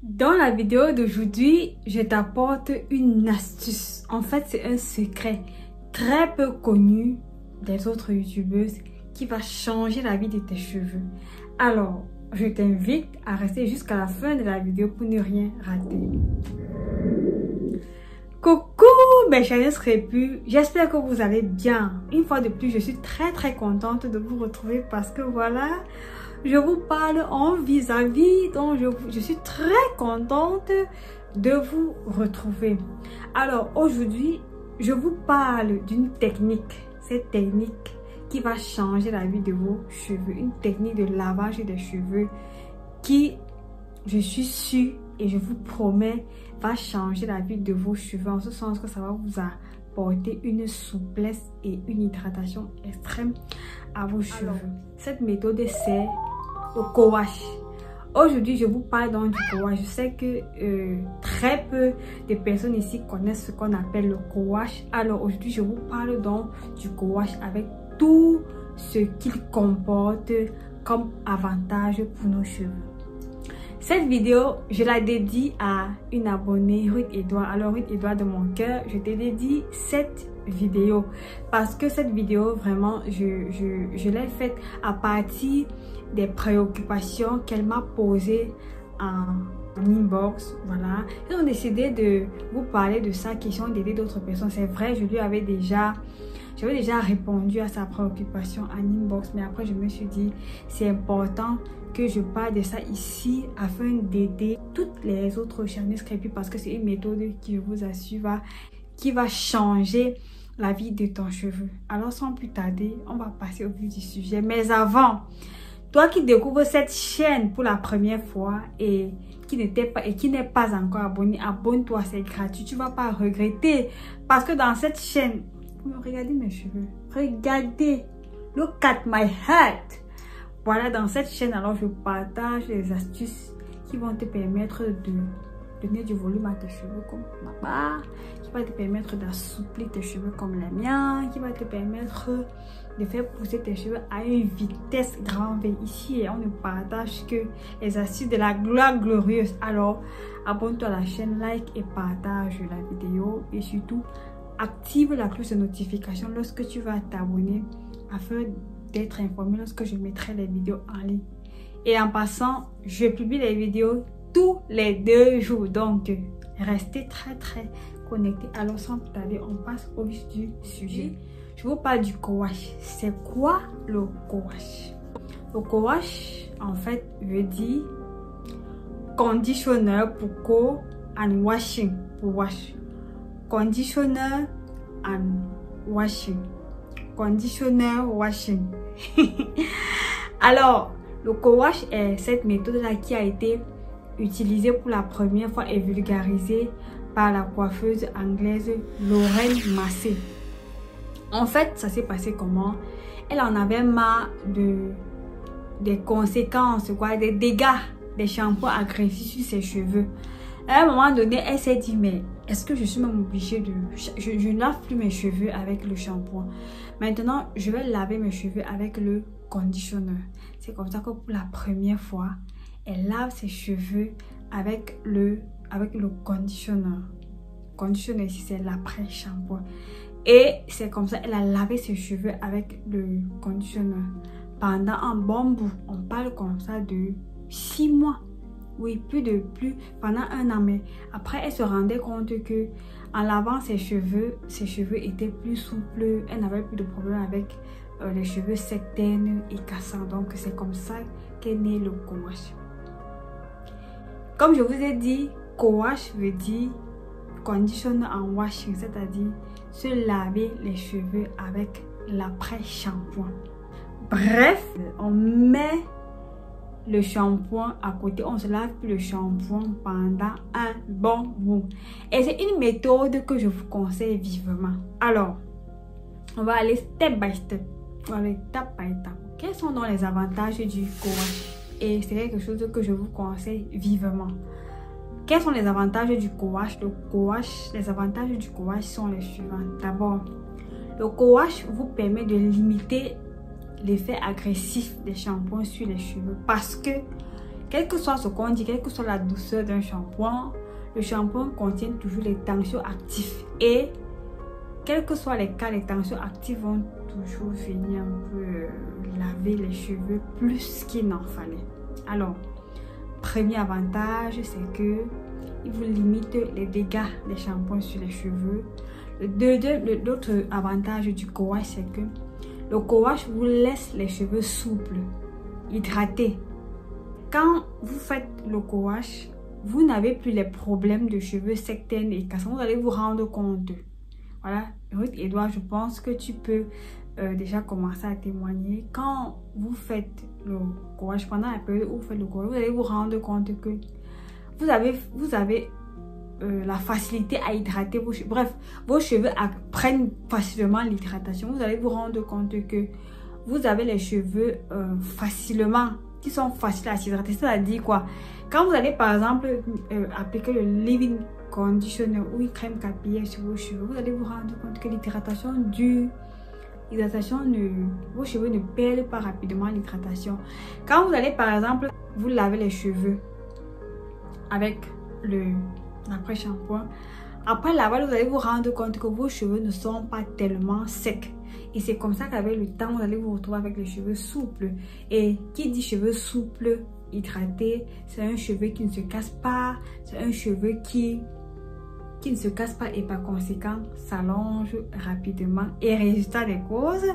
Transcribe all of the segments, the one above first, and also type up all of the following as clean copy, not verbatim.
Dans la vidéo d'aujourd'hui, je t'apporte une astuce. En fait, c'est un secret très peu connu des autres youtubeuses qui va changer la vie de tes cheveux. Alors, je t'invite à rester jusqu'à la fin de la vidéo pour ne rien rater. Coucou mes chers crépus, j'espère que vous allez bien. Une fois de plus, je suis très contente de vous retrouver parce que voilà, je vous parle en vis-à-vis, donc je suis très contente de vous retrouver. Alors aujourd'hui, je vous parle d'une technique, cette technique qui va changer la vie de vos cheveux, une technique de lavage des cheveux qui, je suis sûre et je vous promets, va changer la vie de vos cheveux en ce sens que ça va vous apporter une souplesse et une hydratation extrême à vos cheveux. Alors, cette méthode, c'est le co-wash. Aujourd'hui, je vous parle donc du co-wash. Je sais que très peu de personnes ici connaissent ce qu'on appelle le co-wash. Alors aujourd'hui, je vous parle donc du co-wash avec tout ce qu'il comporte comme avantage pour nos cheveux. Cette vidéo, je la dédie à une abonnée, Ruth Edouard. Alors Ruth Edouard de mon cœur, je te dédie cette vidéo parce que cette vidéo, vraiment, je l'ai faite à partir des préoccupations qu'elle m'a posées en inbox. Voilà, ils ont décidé de vous parler de sa question, d'aider d'autres personnes. C'est vrai, j'avais déjà répondu à sa préoccupation en inbox, mais après je me suis dit c'est important que je parle de ça ici afin d'aider toutes les autres chères crépus parce que c'est une méthode qui, je vous assure, qui va changer la vie de ton cheveu. Alors sans plus tarder, on va passer au vif du sujet. Mais avant, toi qui découvres cette chaîne pour la première fois et qui n'est pas encore abonné, abonne-toi, c'est gratuit, tu vas pas regretter parce que dans cette chaîne, regardez mes cheveux, regardez, look at my head. Voilà, dans cette chaîne, alors je partage les astuces qui vont te permettre de donner du volume à tes cheveux comme ma part, qui va te permettre d'assouplir tes cheveux comme les miens, qui va te permettre de faire pousser tes cheveux à une vitesse grand V. Ici, on ne partage que les astuces de la gloire glorieuse. Alors, abonne-toi à la chaîne, like et partage la vidéo et surtout, active la cloche de notification lorsque tu vas t'abonner afin d'être informé lorsque je mettrai les vidéos en ligne. Et en passant, je publie les vidéos tous les 2 jours. Donc, restez très connectés. Alors, sans plus tarder, on passe au vif du sujet. Je vous parle du co-wash. C'est quoi le co-wash? Le co-wash, en fait, veut dire conditionneur pour co and washing pour wash. Conditioner and washing. Conditioner washing. Alors, le co-wash est cette méthode-là qui a été utilisée pour la première fois et vulgarisée par la coiffeuse anglaise Lorraine Massey. En fait, ça s'est passé comment? Elle en avait marre des conséquences, des dégâts des shampoings agressifs sur ses cheveux. À un moment donné, elle s'est dit, mais est-ce que je suis même obligée de... Je ne lave plus mes cheveux avec le shampoing. Maintenant, je vais laver mes cheveux avec le conditionneur. C'est comme ça que pour la première fois, elle lave ses cheveux avec le conditionneur. Conditionneur ici, c'est l'après-shampoing. Et c'est comme ça, elle a lavé ses cheveux avec le conditionneur. Pendant un bon bout, on parle comme ça de 6 mois. Oui, pendant 1 an. Mais après, elle se rendait compte que en lavant ses cheveux étaient plus souples. Elle n'avait plus de problème avec les cheveux secs, ternus et cassants. Donc, c'est comme ça qu'est né le co-wash. Comme je vous ai dit, co-wash veut dire conditioner en washing, c'est-à-dire se laver les cheveux avec l'après-shampoing. Bref, on met le shampoing à côté, on se lave plus le shampoing pendant un bon bout. Et c'est une méthode que je vous conseille vivement. Alors, on va aller step by step. On va aller étape par étape. Quels sont donc les avantages du co-wash? Et c'est quelque chose que je vous conseille vivement. Quels sont les avantages du co-wash? Les avantages du co-wash sont les suivants. D'abord, le co-wash vous permet de limiter l'effet agressif des shampoings sur les cheveux parce que quel que soit ce qu'on dit, quelle que soit la douceur d'un shampoing, le shampoing contient toujours les tensioactifs. Et quels que soient les cas, les tensioactifs vont toujours venir un peu laver les cheveux plus qu'il n'en fallait. Alors, premier avantage, c'est que il vous limite les dégâts des shampoings sur les cheveux. L'autre avantage du co-wash, c'est que le co-wash vous laisse les cheveux souples, hydratés. Quand vous faites le co-wash, vous n'avez plus les problèmes de cheveux secs, tendres et cassants. Vous allez vous rendre compte. Voilà, Ruth Edouard, je pense que tu peux déjà commencer à témoigner. Quand vous faites le co-wash, pendant la période où vous faites le co-wash, vous allez vous rendre compte que vous avez la facilité à hydrater vos cheveux. Bref, vos cheveux prennent facilement l'hydratation. Vous allez vous rendre compte que vous avez les cheveux facilement, qui sont faciles à s'hydrater. C'est-à-dire quoi? Quand vous allez par exemple appliquer le leave-in conditioner ou une crème capillaire sur vos cheveux, vous allez vous rendre compte que l'hydratation dure. Vos cheveux ne perdent pas rapidement l'hydratation. Quand vous allez par exemple vous laver les cheveux avec l'après-shampoing, après lavage, vous allez vous rendre compte que vos cheveux ne sont pas tellement secs. Et c'est comme ça qu'avec le temps, vous allez vous retrouver avec les cheveux souples. Et qui dit cheveux souples, hydratés, c'est un cheveu qui ne se casse pas, c'est un cheveu qui ne se casse pas et par conséquent s'allonge rapidement. Et résultat des causes,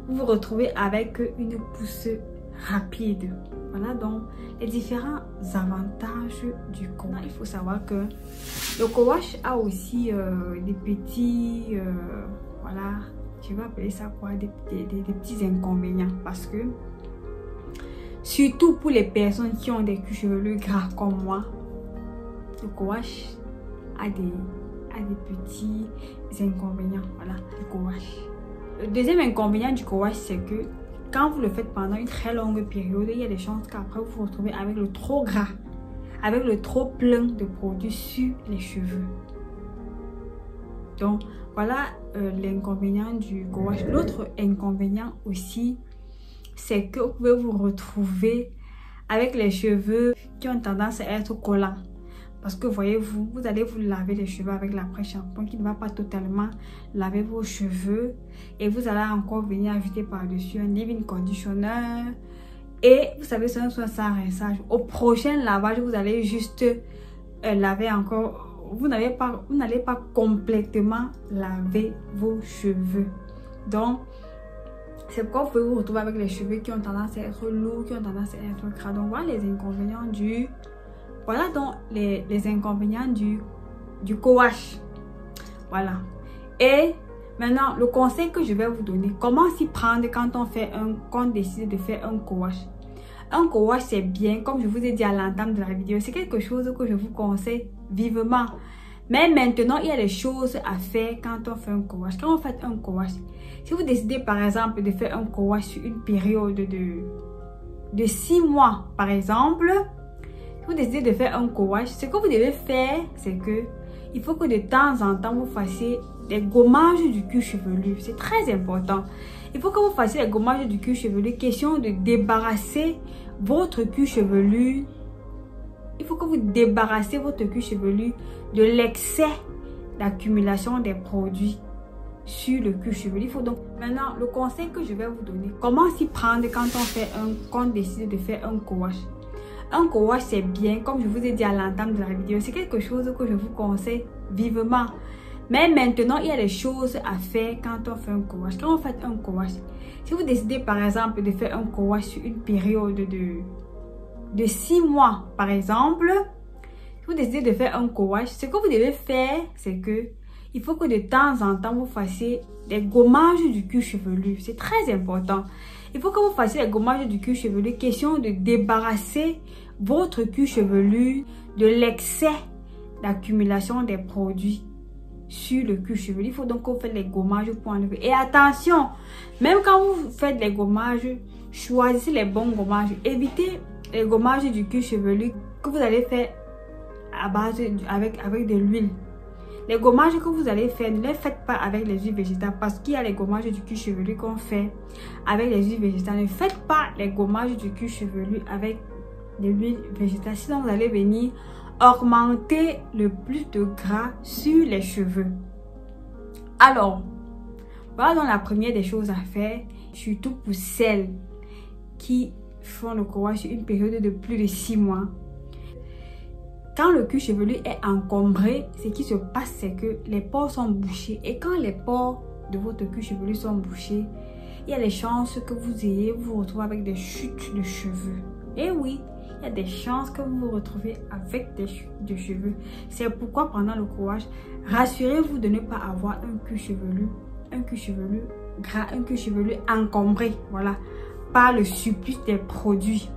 vous vous retrouvez avec une pousse rapide. Voilà donc les différents avantages du co-wash. Il faut savoir que le co-wash a aussi des petits, voilà, je vais appeler ça quoi, des petits inconvénients, parce que surtout pour les personnes qui ont des cuirs chevelus gras comme moi, le co-wash a des petits inconvénients. Voilà, le co-wash. Le deuxième inconvénient du co-wash, c'est que quand vous le faites pendant une très longue période, il y a des chances qu'après vous vous retrouvez avec le trop gras, avec le trop plein de produits sur les cheveux. Donc voilà l'inconvénient du co-wash. L'autre inconvénient aussi, c'est que vous pouvez vous retrouver avec les cheveux qui ont tendance à être collants. Parce que voyez-vous, vous allez vous laver les cheveux avec l'après-shampoing qui ne va pas totalement laver vos cheveux. Et vous allez encore venir ajouter par-dessus un leave-in conditioner. Et vous savez, c'est un soin sans rinçage. Au prochain lavage, vous allez juste laver encore. Vous n'allez pas complètement laver vos cheveux. Donc, c'est pourquoi vous pouvez vous retrouver avec les cheveux qui ont tendance à être lourds, qui ont tendance à être gras. Donc, voilà les inconvénients du... Voilà donc les inconvénients du co-wash. Voilà. Et maintenant, le conseil que je vais vous donner, comment s'y prendre quand on décide de faire un co-wash. Un co-wash, c'est bien, comme je vous ai dit à l'entame de la vidéo, c'est quelque chose que je vous conseille vivement. Mais maintenant, il y a des choses à faire quand on fait un co-wash. Quand vous faites un co-wash, si vous décidez par exemple de faire un co-wash sur une période de 6 mois, par exemple, si vous décidez de faire un co-wash, ce que vous devez faire, c'est que il faut que de temps en temps, vous fassiez des gommages du cuir chevelu. C'est très important. Il faut que vous fassiez les gommages du cuir chevelu. Question de débarrasser votre cuir chevelu. Il faut que vous débarrassez votre cuir chevelu de l'excès d'accumulation des produits sur le cuir chevelu. Il faut donc maintenant le conseil que je vais vous donner. Comment s'y prendre quand on décide de faire un co-wash. Un co-wash, c'est bien, comme je vous ai dit à l'entame de la vidéo, c'est quelque chose que je vous conseille vivement. Mais maintenant, il y a des choses à faire quand on fait un co-wash. Quand vous faites un co-wash, si vous décidez par exemple de faire un co-wash sur une période de 6 mois, par exemple, si vous décidez de faire un co-wash, ce que vous devez faire, c'est que il faut que de temps en temps, vous fassiez des gommages du cuir chevelu. C'est très important. Il faut que vous fassiez les gommages du cuir chevelu. Question de débarrasser votre cuir chevelu de l'excès d'accumulation des produits sur le cuir chevelu. Il faut donc que vous faites les gommages pour enlever. Et attention, même quand vous faites les gommages, choisissez les bons gommages. Évitez les gommages du cuir chevelu que vous allez faire à base avec de l'huile. Les gommages que vous allez faire, ne les faites pas avec les huiles végétales parce qu'il y a les gommages du cuir chevelu qu'on fait avec les huiles végétales. Ne faites pas les gommages du cuir chevelu avec de l'huile végétale. Sinon, vous allez venir augmenter le plus de gras sur les cheveux. Alors, voilà donc la première des choses à faire, surtout pour celles qui font le courage sur une période de plus de 6 mois. Quand le cuir chevelu est encombré, ce qui se passe, c'est que les pores sont bouchés. Et quand les pores de votre cuir chevelu sont bouchés, il y a des chances que vous retrouvez avec des chutes de cheveux. Et oui, il y a des chances que vous vous retrouvez avec des chutes de cheveux. C'est pourquoi pendant le courage, rassurez-vous de ne pas avoir un cuir chevelu gras, un cuir chevelu encombré, voilà, par le surplus des produits.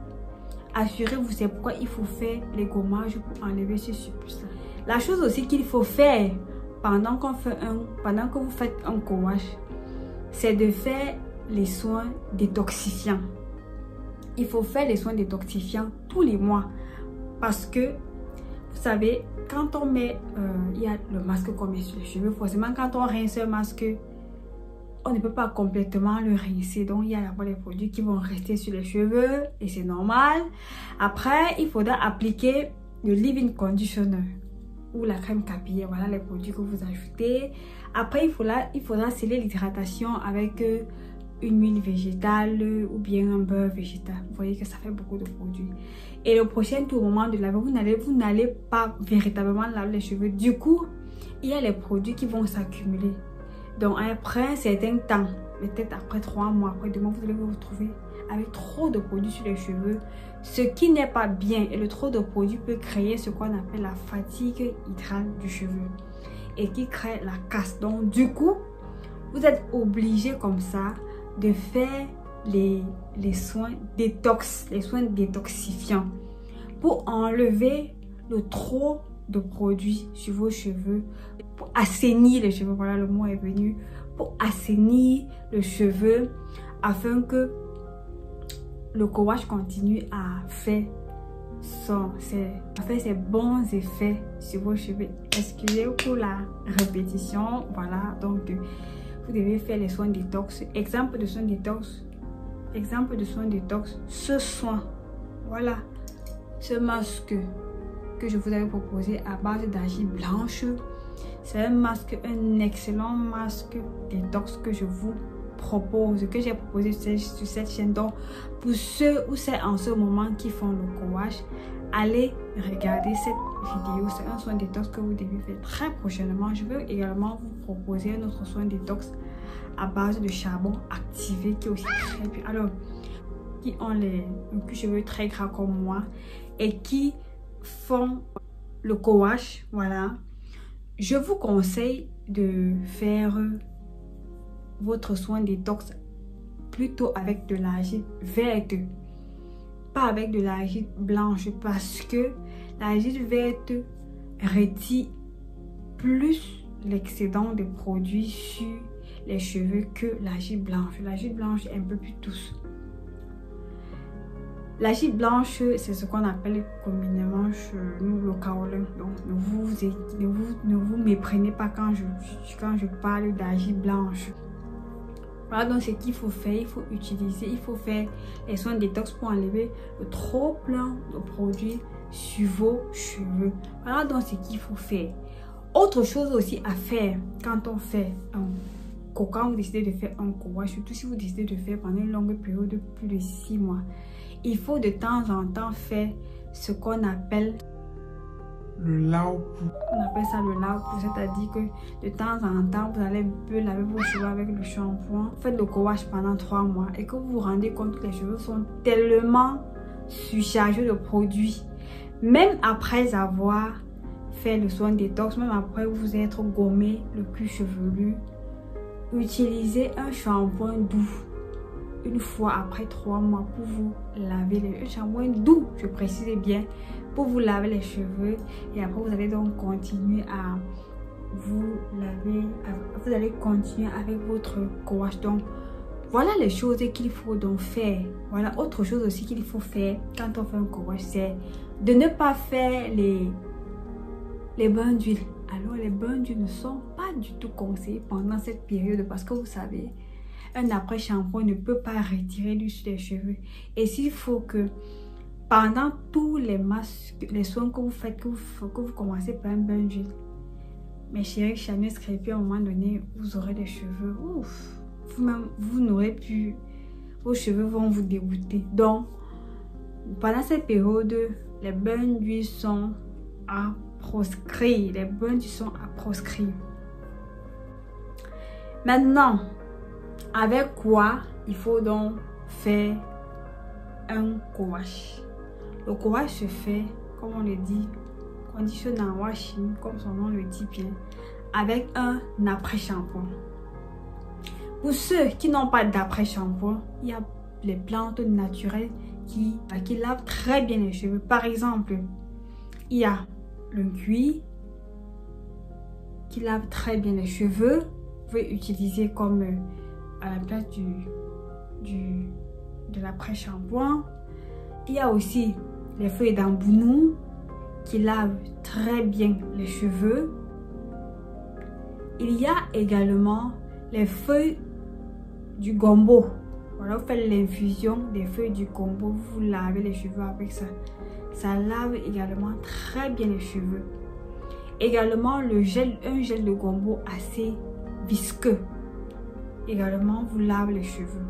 Assurez-vous, c'est pourquoi il faut faire les gommages pour enlever ce surplus. La chose aussi qu'il faut faire pendant que vous faites un courage, c'est de faire les soins détoxifiants. Il faut faire les soins détoxifiants tous les mois parce que vous savez, quand on met il y a le masque qu'on met sur les cheveux, forcément quand on rince un masque, on ne peut pas complètement le rincer, donc il y a d'abord les produits qui vont rester sur les cheveux et c'est normal. Après, il faudra appliquer le leave-in conditioner ou la crème capillaire, voilà les produits que vous ajoutez. Après, il faudra sceller l'hydratation avec une huile végétale ou bien un beurre végétal. Vous voyez que ça fait beaucoup de produits. Et le prochain tour, au moment de laver, vous n'allez pas véritablement laver les cheveux. Du coup, il y a les produits qui vont s'accumuler. Donc après un certain temps, peut-être après 3 mois, après 2 mois, vous allez vous retrouver avec trop de produits sur les cheveux, ce qui n'est pas bien. Et le trop de produits peut créer ce qu'on appelle la fatigue hydrale du cheveu et qui crée la casse. Donc du coup, vous êtes obligé comme ça de faire les soins détox, les soins détoxifiants pour enlever le trop de produits sur vos cheveux, pour assainir les cheveux, voilà le mot est venu, pour assainir le cheveu afin que le courage continue à faire ses bons effets sur vos cheveux. Excusez pour la répétition, voilà, donc vous devez faire les soins détox. Exemple de soins détox, ce soin, voilà, ce masque que je vous avais proposé à base d'argile blanche. C'est un excellent masque détox que je vous propose, que j'ai proposé sur cette chaîne. Donc pour ceux ou c'est en ce moment qui font le courage, allez regarder cette vidéo. C'est un soin détox que vous devez faire très prochainement. Je vais également vous proposer un autre soin détox à base de charbon activé qui est aussi très bien. Alors, qui ont les cheveux très gras comme moi et qui font le courage, voilà, je vous conseille de faire votre soin détox plutôt avec de l'argile verte, pas avec de l'argile blanche, parce que l'argile verte retire plus l'excédent de produits sur les cheveux que l'argile blanche. L'argile blanche est un peu plus douce. L'argile blanche, c'est ce qu'on appelle communément chez nous le kaolin. Donc ne vous méprenez pas quand je parle d'argile blanche. Voilà donc ce qu'il faut faire. Il faut faire les soins détox pour enlever le trop plein de produits sur vos cheveux. Voilà donc ce qu'il faut faire. Autre chose aussi à faire quand on fait quand vous décidez de faire un courage, surtout si vous décidez de faire pendant une longue période de plus de 6 mois, il faut de temps en temps faire ce qu'on appelle le laopou. On appelle ça le laopou, c'est-à-dire que de temps en temps, vous allez laver vos cheveux avec le shampoing. Faites le courage pendant 3 mois et que vous vous rendez compte que les cheveux sont tellement surchargés de produits. Même après avoir fait le soin détox, même après vous être gommé le cuir chevelu, utilisez un shampoing doux une fois après 3 mois pour vous laver les cheveux. Shampoing doux, je précise bien, pour vous laver les cheveux. Et après vous allez donc continuer à vous laver, vous allez continuer avec votre courage. Donc voilà les choses qu'il faut donc faire. Voilà autre chose aussi qu'il faut faire quand on fait un courage, c'est de ne pas faire les bains d'huile. Alors les bains d'huile ne sont pas du tout conseillés pendant cette période parce que vous savez, un après-shampoing ne peut pas retirer l'huile sur les cheveux. Et s'il faut que pendant tous les masques, les soins que vous faites, que vous commencez par un bain d'huile, mes chéris, Chanel Scrappy, à un moment donné, vous aurez des cheveux, ouf, vous n'aurez plus, vos cheveux vont vous dégoûter. Donc, pendant cette période, les bains d'huile sont à proscrire. Les bains d'huile sont à proscrire. Maintenant, avec quoi il faut donc faire un co-wash? Le co-wash se fait, comme on le dit, conditioner washing, comme son nom le dit bien, avec un après-shampoing. Pour ceux qui n'ont pas d'après-shampoing, il y a les plantes naturelles qui lavent très bien les cheveux. Par exemple, il y a le cuir qui lave très bien les cheveux. Vous pouvez utiliser comme à la place de l'après-shampoing. Il y a aussi les feuilles d'ambounou qui lavent très bien les cheveux. Il y a également les feuilles du gombo. Voilà, vous faites l'infusion des feuilles du gombo, vous lavez les cheveux avec ça. Ça lave également très bien les cheveux. Également un gel de gombo assez visqueux. Également vous lave les cheveux.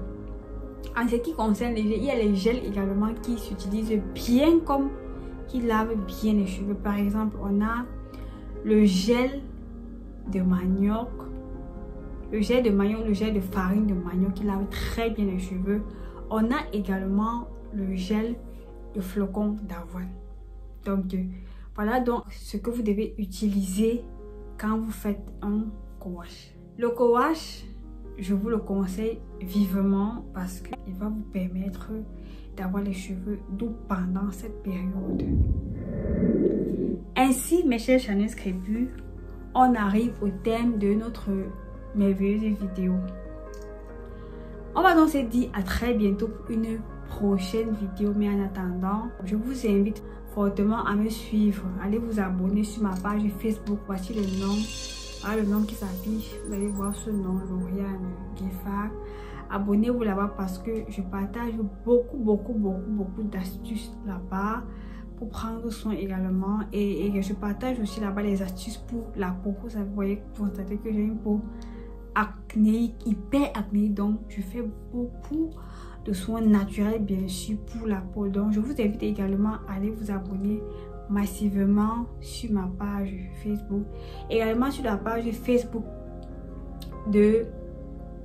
En ce qui concerne les gels, il y a les gels également qui s'utilisent bien comme qui lavent bien les cheveux. Par exemple, on a le gel de manioc, le gel de farine de manioc qui lave très bien les cheveux. On a également le gel de flocons d'avoine. Donc voilà donc ce que vous devez utiliser quand vous faites un co-wash. Le co-wash, je vous le conseille vivement parce qu'il va vous permettre d'avoir les cheveux doux pendant cette période. Ainsi, mes chers Chanel Scrappy, on arrive au thème de notre merveilleuse vidéo. On va donc se dire à très bientôt pour une prochaine vidéo. Mais en attendant, je vous invite fortement à me suivre. Allez vous abonner sur ma page Facebook. Voici le nom. Voilà le nom qui s'affiche. Vous allez voir ce nom, Lauriane Gueffard. Abonnez-vous là-bas parce que je partage beaucoup d'astuces là-bas pour prendre soin également. Et je partage aussi là-bas les astuces pour la peau. Vous voyez, constatez que j'ai une peau acnéique, hyper acnéique. Donc, je fais beaucoup de soins naturels, bien sûr, pour la peau. Donc, je vous invite également à aller vous abonner massivement sur ma page Facebook. Également sur la page Facebook de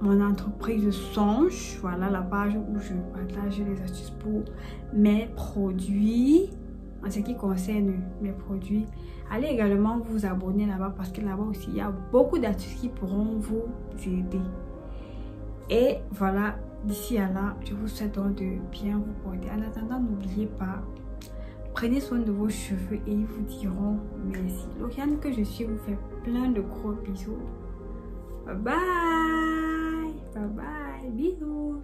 mon entreprise Songe. Voilà la page où je partage les astuces pour mes produits. En ce qui concerne mes produits, allez également vous abonner là-bas parce que là-bas aussi il y a beaucoup d'astuces qui pourront vous aider. Et voilà, d'ici à là, je vous souhaite donc de bien vous porter. En attendant, n'oubliez pas, prenez soin de vos cheveux et ils vous diront merci. Lauriane que je suis vous fait plein de gros bisous. Bye bye, bye bye, bisous.